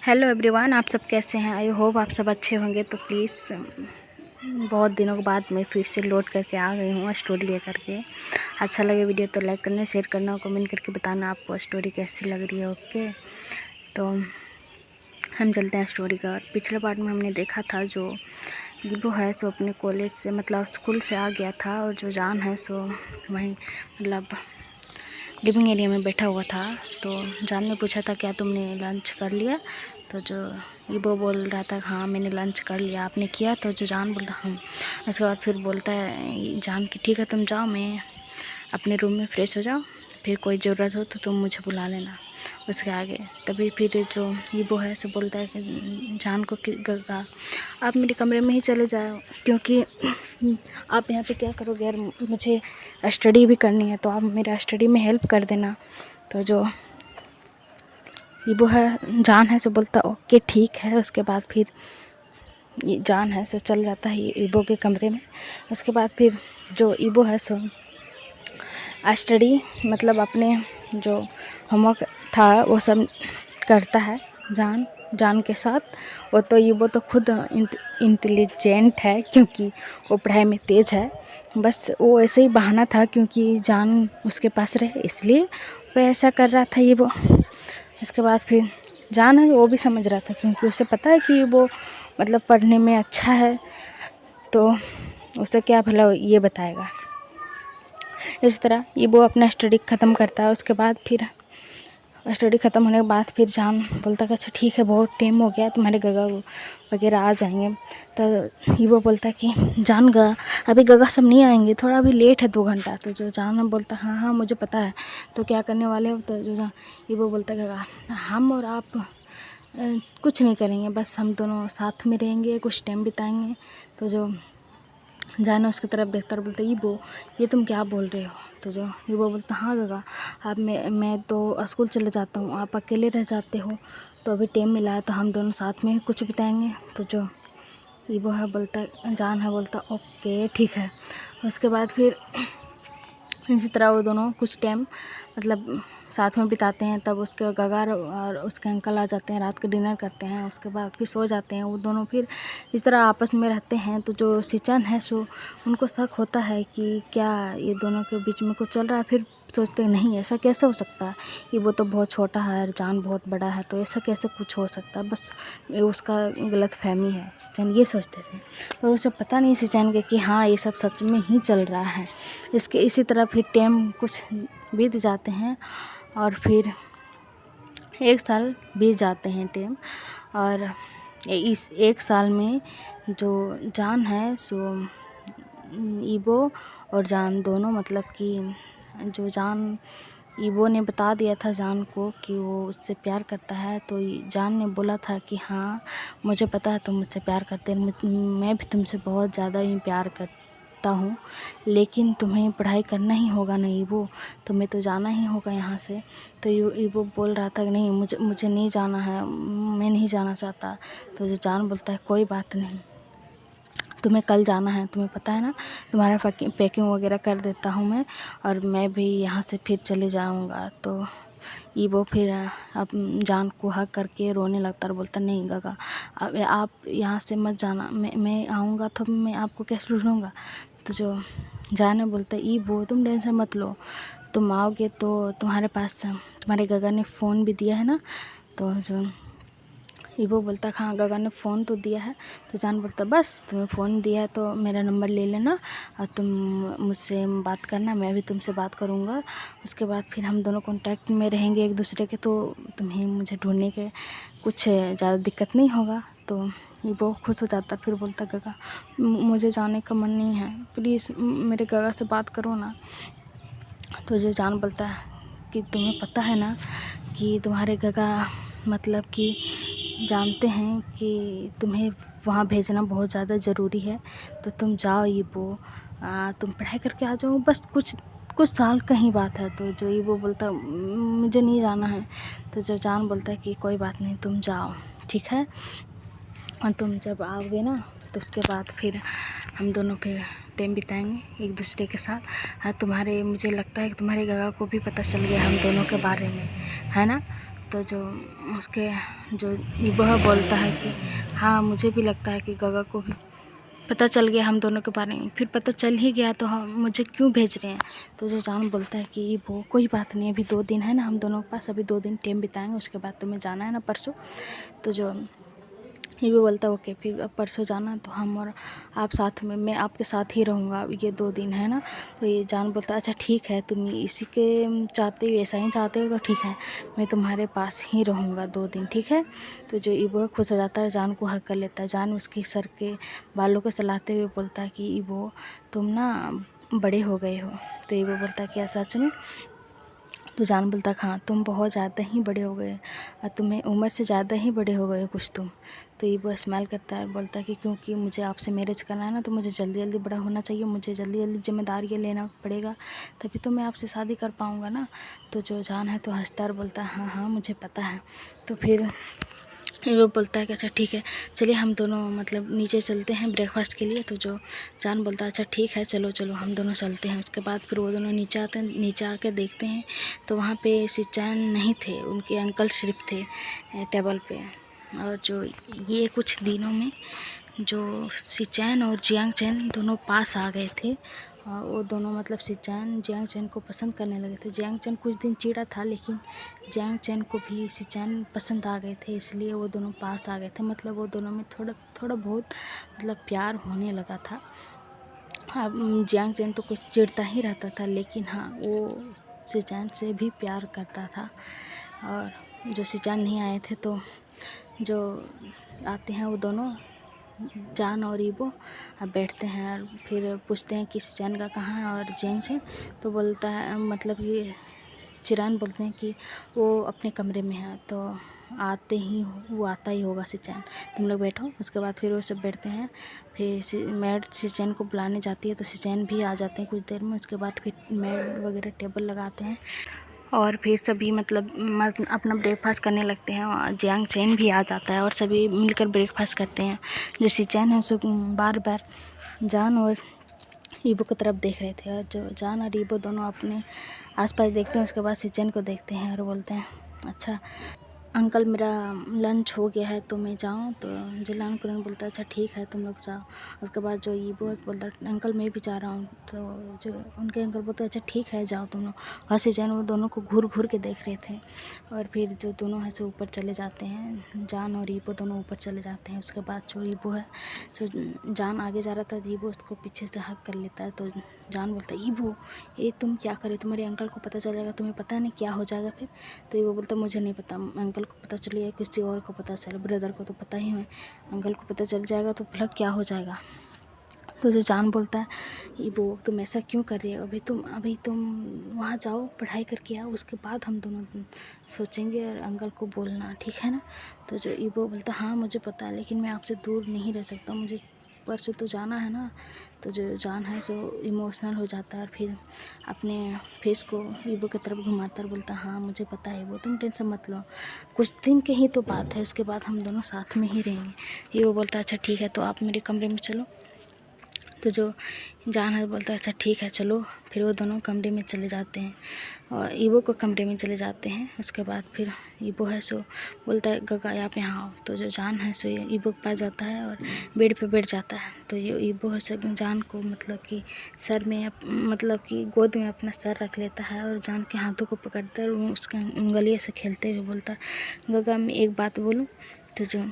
Hello everyone, आप सब कैसे हैं। आई होप आप सब अच्छे होंगे। तो प्लीज़ बहुत दिनों के बाद मैं फिर से लोड करके आ गई हूँ स्टोरी लेकर के। अच्छा लगे वीडियो तो लाइक करना, शेयर करना, कमेंट करके बताना आपको स्टोरी कैसी लग रही है। ओके, तो हम चलते हैं स्टोरी का। पिछले पार्ट में हमने देखा था जो ईबो है सो अपने कॉलेज से मतलब स्कूल से आ गया था, और जो जान है सो वहीं मतलब लिविंग एरिया में बैठा हुआ था। तो जान ने पूछा था क्या तुमने लंच कर लिया। तो जो ईबो बोल रहा था हाँ मैंने लंच कर लिया, आपने किया। तो जो जान बोलता हाँ। उसके बाद फिर बोलता है जान की ठीक है तुम जाओ, मैं अपने रूम में फ्रेश हो जाओ, फिर कोई ज़रूरत हो तो तुम मुझे बुला लेना। उसके आगे तभी फिर जो ईबो है सो बोलता है कि जान को कि गगा आप मेरे कमरे में ही चले जाओ, क्योंकि आप यहाँ पे क्या करोगे यार, मुझे स्टडी भी करनी है, तो आप मेरा स्टडी में हेल्प कर देना। तो जो ईबो है जान है सो बोलता ओके ठीक है। उसके बाद फिर ये जान है सो चल जाता है ईबो के कमरे में। उसके बाद फिर जो ईबो है सो स्टडी मतलब अपने जो होमवर्क था वो सब करता है जान के साथ। वो तो ईबो तो खुद इंटेलिजेंट है, क्योंकि वो पढ़ाई में तेज़ है। बस वो ऐसे ही बहाना था क्योंकि जान उसके पास रहे, इसलिए वो ऐसा कर रहा था ईबो। इसके बाद फिर जान है वो भी समझ रहा था, क्योंकि उसे पता है कि वो मतलब पढ़ने में अच्छा है, तो उसे क्या भला ये बताएगा। इस तरह ये वो अपना स्टडी ख़त्म करता है। उसके बाद फिर स्टडी ख़त्म होने के बाद फिर जान बोलता है अच्छा ठीक है बहुत टाइम हो गया, तुम्हारे गगा वगैरह आ जाएंगे। तो ये वो बोलता है कि जान गा अभी गगा सब नहीं आएंगे, थोड़ा अभी लेट है 2 घंटा। तो जो जान बोलता हाँ हाँ मुझे पता है, तो क्या करने वाले हो। तो जो ये वो बोलता है गगा हम और आप कुछ नहीं करेंगे, बस हम दोनों साथ में रहेंगे, कुछ टाइम बिताएंगे। तो जो जाना उसकी तरफ देखता और बोलता ईबो ये तुम क्या बोल रहे हो। तो जो ईबो बोलता हाँ गगा आप मैं तो स्कूल चले जाता हूँ, आप अकेले रह जाते हो, तो अभी टाइम मिला है तो हम दोनों साथ में कुछ बिताएंगे। तो जो ईबो है बोलता जान है बोलता ओके ठीक है। उसके बाद फिर इसी तरह वो दोनों कुछ टाइम मतलब साथ में बिताते हैं। तब उसके गगार और उसके अंकल आ जाते हैं, रात को डिनर करते हैं, उसके बाद फिर सो जाते हैं वो दोनों। फिर इस तरह आपस में रहते हैं। तो जो सिचन है सो उनको शक होता है कि क्या ये दोनों के बीच में कुछ चल रहा है। फिर सोचते हैं नहीं ऐसा कैसे हो सकता है, ये वो तो बहुत छोटा है और जान बहुत बड़ा है, तो ऐसा कैसे कुछ हो सकता है, बस ये उसका गलत फहमी है। सिचन ये सोचते थे, पर उसे पता नहीं सिचन के कि हाँ ये सब सच में ही चल रहा है। इसी तरह फिर टाइम कुछ बीत जाते हैं, और फिर 1 साल बीत जाते हैं टाइम। और इस 1 साल में जो जान है सो ईबो और जान दोनों मतलब कि जो जान ईबो ने बता दिया था जान को कि वो उससे प्यार करता है। तो जान ने बोला था कि हाँ मुझे पता है तुम मुझसे प्यार करते हैं, मैं भी तुमसे बहुत ज़्यादा ही प्यार करता हूँ, लेकिन तुम्हें पढ़ाई करना ही होगा ना ईबो, तुम्हें तो जाना ही होगा यहाँ से। तो ईबो बोल रहा था कि नहीं मुझे नहीं जाना है, मैं नहीं जाना चाहता। तो जो जान बोलता है कोई बात नहीं, तुम्हें कल जाना है, तुम्हें पता है ना, तुम्हारा पैकिंग वगैरह कर देता हूँ मैं, और मैं भी यहाँ से फिर चले जाऊँगा। तो ईबो फिर अब जान को हक करके रोने लगता और बोलता नहीं गगा अब आप यहाँ से मत जाना, मैं आऊँगा तो मैं आपको कैसे ढूँढूँगा। तो जो जान बोलता ईबो तुम टेंशन मत लो, तुम आओगे तो तुम्हारे पास तुम्हारे गगा ने फ़ोन भी दिया है ना। तो जो ईबो बोलता हाँ गगा ने फ़ोन तो दिया है। तो जान बोलता बस तुम्हें फ़ोन दिया है तो मेरा नंबर ले लेना और तुम मुझसे बात करना, मैं भी तुमसे बात करूँगा। उसके बाद फिर हम दोनों कॉन्टैक्ट में रहेंगे एक दूसरे के, तो तुम्हें मुझे ढूंढने के कुछ ज़्यादा दिक्कत नहीं होगा। तो ईबो खुश हो जाता, फिर बोलता गगा मुझे जाने का मन नहीं है, प्लीज़ मेरे गगा से बात करो ना। तो जो जान बोलता है कि तुम्हें पता है ना कि तुम्हारे गगा मतलब कि जानते हैं कि तुम्हें वहाँ भेजना बहुत ज़्यादा ज़रूरी है, तो तुम जाओ ईबो, तुम पढ़ाई करके आ जाओ, बस कुछ साल का ही बात है। तो जो ईबो बोलता मुझे नहीं जाना है। तो जो जान बोलता है कि कोई बात नहीं तुम जाओ ठीक है, और तुम जब आओगे ना तो उसके बाद फिर हम दोनों फिर टाइम बिताएंगे एक दूसरे के साथ। हाँ मुझे लगता है कि तुम्हारे गगा को भी पता चल गया हम दोनों के बारे में, है ना। तो जो उसके जो वह बोलता है कि हाँ मुझे भी लगता है कि गगा को भी पता चल गया हम दोनों के बारे में। फिर पता चल ही गया तो हम मुझे क्यों भेज रहे हैं। तो जो जान बोलता है कि वो कोई बात नहीं, अभी 2 दिन है ना हम दोनों के पास, अभी 2 दिन टाइम बिताएंगे, उसके बाद तुम्हें जाना है ना परसों। तो जो ये भी बोलता है ओके, फिर अब परसों जाना तो हम और आप साथ में, मैं आपके साथ ही रहूँगा ये 2 दिन है ना। तो ये जान बोलता है अच्छा ठीक है, तुम इसी के चाहते हो, ऐसा ही चाहते हो तो ठीक है, मैं तुम्हारे पास ही रहूँगा 2 दिन, ठीक है। तो जो ईबो खुश हो जाता है, जान को हक कर लेता है। जान उसके सर के बालों को सहलाते हुए बोलता है कि ईबो तुम ना बड़े हो गए हो। तो ईबो बोलता है क्या सच में। तो जान बोलता है हाँ तुम बहुत ज़्यादा ही बड़े हो गए और तुम्हें उम्र से ज़्यादा ही बड़े हो गए कुछ तुम। तो ये वो स्माइल करता है, बोलता है कि क्योंकि मुझे आपसे मैरिज करना है ना, तो मुझे जल्दी जल्दी बड़ा होना चाहिए, मुझे जल्दी जल्दी जिम्मेदारियाँ लेना पड़ेगा, तभी तो मैं आपसे शादी कर पाऊँगा ना। तो जो जान है तो हंसता है और बोलता है हाँ हाँ मुझे पता है। तो फिर वो बोलता है कि अच्छा ठीक है चलिए हम दोनों मतलब नीचे चलते हैं ब्रेकफास्ट के लिए। तो जो जान बोलता है अच्छा ठीक है चलो चलो हम दोनों चलते हैं। उसके बाद फिर वो दोनों नीचे आते हैं, नीचे आके देखते हैं तो वहाँ पे शिनचैन नहीं थे, उनके अंकल सिर्फ थे टेबल पे। और जो ये कुछ दिनों में जो शिनचैन और जियांग चैन दोनों पास आ गए थे, और वो दोनों मतलब शिनचैन जियांग चैन को पसंद करने लगे थे। जियांग चैन कुछ दिन चिढ़ा था, लेकिन जियांग चैन को भी शिनचैन पसंद आ गए थे, इसलिए वो दोनों पास आ गए थे। मतलब वो दोनों में थोड़ा थोड़ा बहुत मतलब प्यार होने लगा था। हाँ जियांग चैन तो कुछ चिढ़ता ही रहता था, लेकिन हाँ वो शिनचैन से भी प्यार करता था। और जो शिनचैन नहीं आए थे तो जो आते हैं वो दोनों जान और ईबो अब बैठते हैं और फिर पूछते हैं कि शिनचैन का कहाँ है और जियांग चैन। तो बोलता है मतलब ये चिरान बोलते हैं कि वो अपने कमरे में है। तो आते ही वो आता ही होगा शिनचैन, तुम लोग बैठो। उसके बाद फिर वो सब बैठते हैं, फिर मैड शिनचैन को बुलाने जाती है तो शिनचैन भी आ जाते हैं कुछ देर में। उसके बाद फिर मैड वगैरह टेबल लगाते हैं और फिर सभी मतलब अपना ब्रेकफास्ट करने लगते हैं। और जियांग चैन भी आ जाता है और सभी मिलकर ब्रेकफास्ट करते हैं। जो शिनचैन है सो बार बार जान और ईबो की तरफ देख रहे थे, और जो जान और ईबो दोनों अपने आसपास देखते हैं। उसके बाद शिनचैन को देखते हैं और बोलते हैं अच्छा अंकल मेरा लंच हो गया है तो मैं जाऊँ। तो जिलान कुरन बोलता है अच्छा ठीक है तुम लोग जाओ। उसके बाद जो ईबो बोलता है अंकल मैं भी जा रहा हूँ। तो जो उनके अंकल बोलते हैं अच्छा ठीक है जाओ तुम लोग। और शिनचैन वो दोनों को घूर घूर के देख रहे थे। और फिर जो दोनों हैं सो ऊपर चले जाते हैं, जान और ईबो दोनों ऊपर चले जाते हैं। उसके बाद जो ईबो है सो जान आगे जा रहा था, ईबो उसको पीछे से हक कर लेता है। तो जान बोलता है ईबो ये तुम क्या करे, तुम्हारे अंकल को पता चल जाएगा, तुम्हें पता नहीं क्या हो जाएगा फिर। तो ईबो बोलता मुझे नहीं पता, अंकल को पता चले या किसी और को पता चले, ब्रदर को तो पता ही है, अंकल को पता चल जाएगा तो भला क्या हो जाएगा। तो जो जान बोलता है ईबो तुम ऐसा क्यों कर रही हो, अभी तुम वहाँ जाओ पढ़ाई करके आओ, उसके बाद हम दोनों सोचेंगे और अंकल को बोलना ठीक है ना। तो जो ईबो बोलता हाँ मुझे पता है, लेकिन मैं आपसे दूर नहीं रह सकता, मुझे परसों तो जाना है ना। तो जो जान है सो इमोशनल हो जाता है और फिर अपने फेस को ईबो की तरफ घुमाता और बोलता हाँ मुझे पता है ईबो तुम टेंशन मत लो, कुछ दिन की ही तो बात है, उसके बाद हम दोनों साथ में ही रहेंगे। ईबो बोलता है अच्छा ठीक है तो आप मेरे कमरे में चलो। तो जो जान है बोलता है अच्छा ठीक है चलो। फिर वो दोनों कमरे में चले जाते हैं और ईबो को कमरे में चले जाते हैं। उसके बाद फिर ईबो है सो बोलता है गगा आप यहाँ आओ। तो जो जान है सो ईबो के पास जाता है और बेड पे बैठ जाता है। तो ये ईबो है सो जान को मतलब कि सर में मतलब कि गोद में अपना सर रख लेता है और जान के हाथों को पकड़ता है और उसके उंगलियों से खेलते हुए बोलता है गगा मैं एक बात बोलूँ। तो जो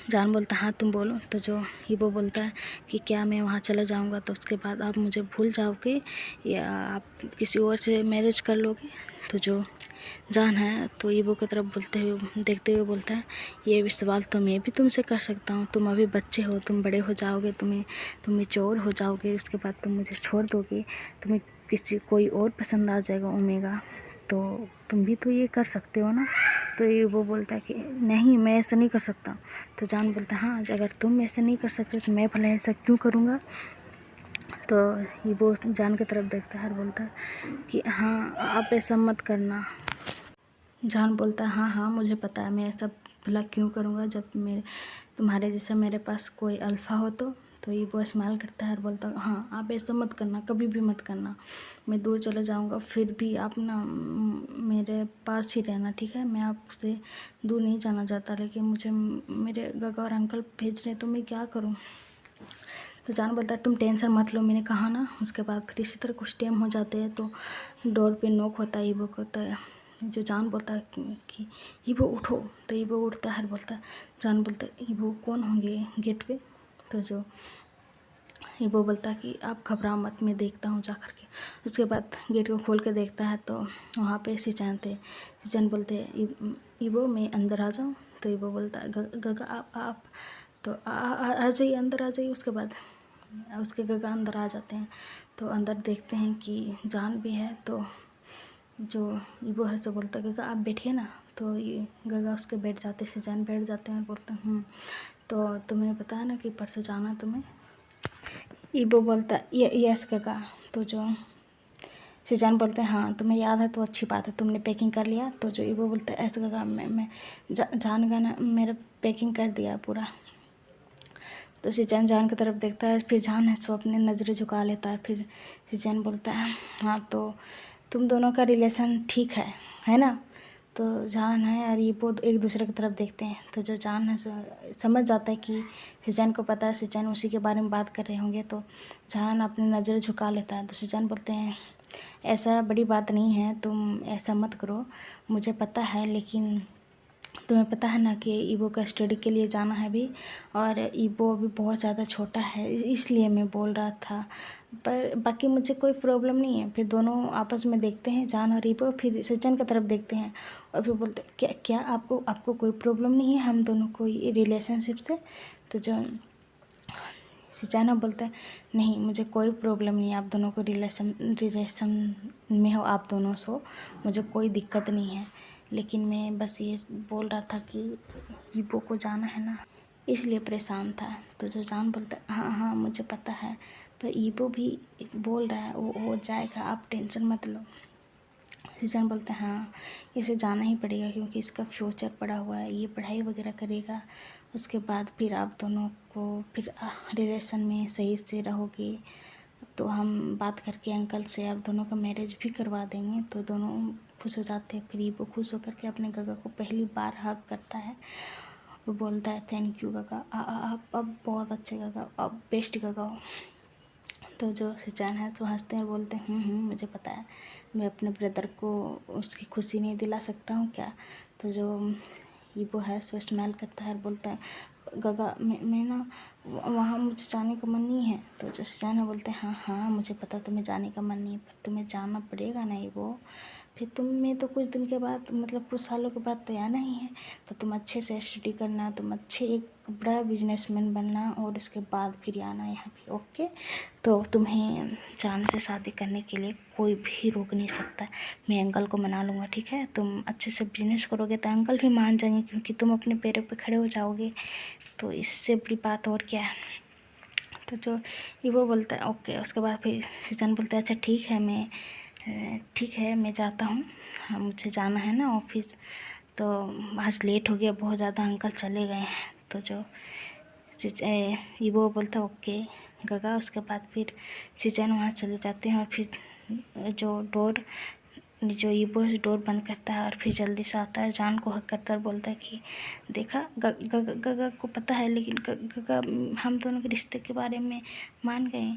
जान बोलता हाँ तुम बोलो। तो जो ईबो बोलता है कि क्या मैं वहाँ चला जाऊँगा तो उसके बाद आप मुझे भूल जाओगे या आप किसी और से मैरिज कर लोगे। तो जो जान है तो ईबो की तरफ बोलते हुए देखते हुए बोलता है ये भी सवाल तो मैं भी तुमसे कर सकता हूँ, तुम अभी बच्चे हो, तुम बड़े हो जाओगे, तुम मैच्योर हो जाओगे, उसके बाद तुम मुझे छोड़ दोगे, तुम्हें कोई और पसंद आ जाएगा ओमेगा, तो तुम भी तो ये कर सकते हो ना। तो ये वो बोलता है कि नहीं मैं ऐसा नहीं कर सकता। तो जान बोलता है हाँ अगर तुम ऐसा नहीं कर सकते तो मैं भला ऐसा क्यों करूँगा। तो ये वो जान की तरफ देखता है और बोलता है कि हाँ आप ऐसा मत करना। जान बोलता है हाँ हाँ मुझे पता है मैं ऐसा भला क्यों करूँगा जब मेरे तुम्हारे जैसा मेरे पास कोई अल्फ़ा हो। तो तो ईबो स्माइल करता है और बोलता है हाँ आप ऐसा मत करना, कभी भी मत करना, मैं दूर चले जाऊँगा फिर भी आप ना मेरे पास ही रहना, ठीक है। मैं आपसे दूर नहीं जाना चाहता, लेकिन मुझे मेरे गगा और अंकल भेज रहे तो मैं क्या करूँ। तो जान बोलता है तुम टेंशन मत लो, मैंने कहा ना। उसके बाद फिर इसी तरह कुछ टाइम हो जाते हैं तो डोर पे नॉक होता है ईबो को। तो जो जान बोलता है कि ईबो उठो, तो ईबो उठता है और बोलता है, जान बोलता है ईबो कौन होंगे गेट पे। तो जो ईबो बोलता है कि आप घबरा मत, मैं देखता हूँ जा कर के। उसके बाद गेट को खोल के देखता है तो वहाँ पे शिनचैन थे। शिनचैन बोलते हैं ईबो मैं अंदर आ जाऊँ। तो ईबो बोलता है गगा आप तो आ जाइए, अंदर आ जाइए। उसके बाद उसके गगा अंदर आ जाते हैं तो अंदर देखते हैं कि जान भी है। तो जो ईबो है सो बोलता है गगा आप बैठिए ना। तो ये गगा उसके बैठ जाते, शिनचैन बैठ जाते हैं और बोलते हैं तो तुम्हें पता है ना कि परसों जाना तुम्हें। ईबो बोलता है यस गगा। तो जो शिनचैन बोलते हैं हाँ तुम्हें याद है तो अच्छी बात है, तुमने पैकिंग कर लिया। तो जो ईबो बोलता है ऐसे गगा मैं जान गाना मेरा पैकिंग कर दिया पूरा। तो शिनचैन जान की तरफ देखता है, फिर जान है सो अपने नज़रें झुका लेता है। फिर शिनचैन बोलता है हाँ तो तुम दोनों का रिलेशन ठीक है ना। तो जान है और ईबो एक दूसरे की तरफ देखते हैं। तो जो जान है समझ जाता है कि शिनचैन को पता है शिनचैन उसी के बारे में बात कर रहे होंगे। तो जान अपनी नज़र झुका लेता है। तो शिनचैन बोलते हैं ऐसा बड़ी बात नहीं है, तुम ऐसा मत करो, मुझे पता है, लेकिन तुम्हें पता है ना कि ईबो का स्टडी के लिए जाना है भी, और ईबो अभी बहुत ज़्यादा छोटा है इसलिए मैं बोल रहा था, पर बाकी मुझे कोई प्रॉब्लम नहीं है। फिर दोनों आपस में देखते हैं जान और ईबो, फिर शिनचैन की तरफ देखते हैं और फिर बोलते हैं क्या आपको कोई प्रॉब्लम नहीं है हम दोनों को रिलेशनशिप से। तो जो शिनचैन बोलता है नहीं मुझे कोई प्रॉब्लम नहीं है, आप दोनों को रिलेशन में हो आप दोनों सो मुझे कोई दिक्कत नहीं है, लेकिन मैं बस ये बोल रहा था कि ईबो को जाना है ना इसलिए परेशान था। तो जो जान बोलता है हाँ मुझे पता है, पर ईबो भी बोल रहा है वो हो जाएगा, आप टेंशन मत लो। शिनचैन बोलते हैं हाँ इसे जाना ही पड़ेगा क्योंकि इसका फ्यूचर पड़ा हुआ है, ये पढ़ाई वगैरह करेगा, उसके बाद फिर आप दोनों को फिर रिलेशन में सही से रहोगे तो हम बात करके अंकल से आप दोनों का मैरिज भी करवा देंगे। तो दोनों खुश हो जाते हैं। फिर ईबो खुश होकर के अपने गगा को पहली बार हग करता है और बोलता है थैंक यू गगा, आप अब बहुत अच्छे गगा, अब बेस्ट गगा हो। तो जो शिनचैन है तो हंसते हैं और बोलते हैं मुझे पता है, मैं अपने ब्रदर को उसकी खुशी नहीं दिला सकता हूँ क्या। तो जो ईबो है सो स्माइल करता है और बोलता है गगा मैं ना वहाँ मुझे जाने का मन नहीं है। तो जो शिनचैन है बोलते हैं हाँ मुझे पता तुम्हें जाने का मन नहीं है, पर तुम्हें जाना पड़ेगा ना ईबो, फिर तुम्हें तो कुछ दिन के बाद मतलब कुछ सालों के बाद तो आना ही है, तो तुम अच्छे से स्टडी करना, तुम अच्छे एक बड़ा बिजनेसमैन बनना और उसके बाद फिर आना यहाँ पे, ओके। तो तुम्हें जान से शादी करने के लिए कोई भी रोक नहीं सकता, मैं अंकल को मना लूँगा, ठीक है। तुम अच्छे से बिजनेस करोगे तो अंकल भी मान जाएंगे क्योंकि तुम अपने पैरों पे खड़े हो जाओगे, तो इससे बड़ी बात और क्या है। तो जो ईबो बोलता है ओके। उसके बाद फिर शिनचैन बोलता है अच्छा ठीक है मैं जाता हूँ, हाँ मुझे जाना है ना ऑफिस, तो आज लेट हो गया बहुत ज़्यादा, अंकल चले गए हैं। तो जो ईबो बोलता है ओके गगा। उसके बाद फिर शिनचैन वहाँ चले जाते हैं और फिर जो ईबो डोर बंद करता है और फिर जल्दी से आता है, जान को हक करता है और बोलता है कि देखा गगा को पता है, लेकिन गगा हम दोनों के रिश्ते के बारे में मान गए,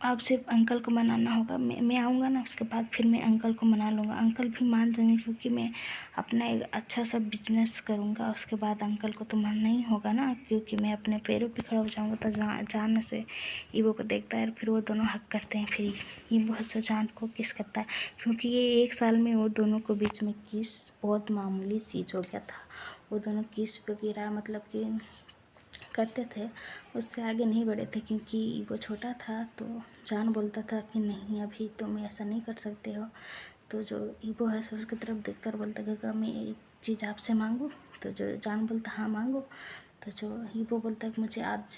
अब सिर्फ अंकल को मनाना होगा, मैं आऊँगा ना उसके बाद फिर मैं अंकल को मना लूँगा, अंकल भी मान जाएंगे क्योंकि मैं अपना एक अच्छा सा बिजनेस करूँगा, उसके बाद अंकल को तो मानना ही होगा ना क्योंकि मैं अपने पैरों पे खड़ा हो जाऊँगा। तो जान से ईबो को देखता है और फिर वो दोनों हक करते हैं। फिर ईबो से जान को किस करता है क्योंकि ये एक साल में वो दोनों को बीच में किस बहुत मामूली चीज़ हो गया था, वो दोनों किस वगैरह मतलब कि करते थे, उससे आगे नहीं बढ़े थे क्योंकि वो छोटा था। तो जान बोलता था कि नहीं अभी तुम ऐसा नहीं कर सकते हो। तो जो ईबो है सो उसकी तरफ देख कर बोलता गगा मैं एक चीज़ आपसे मांगूँ। तो जो जान बोलता हाँ मांगो। तो जो ईबो बोलता है कि मुझे आज रात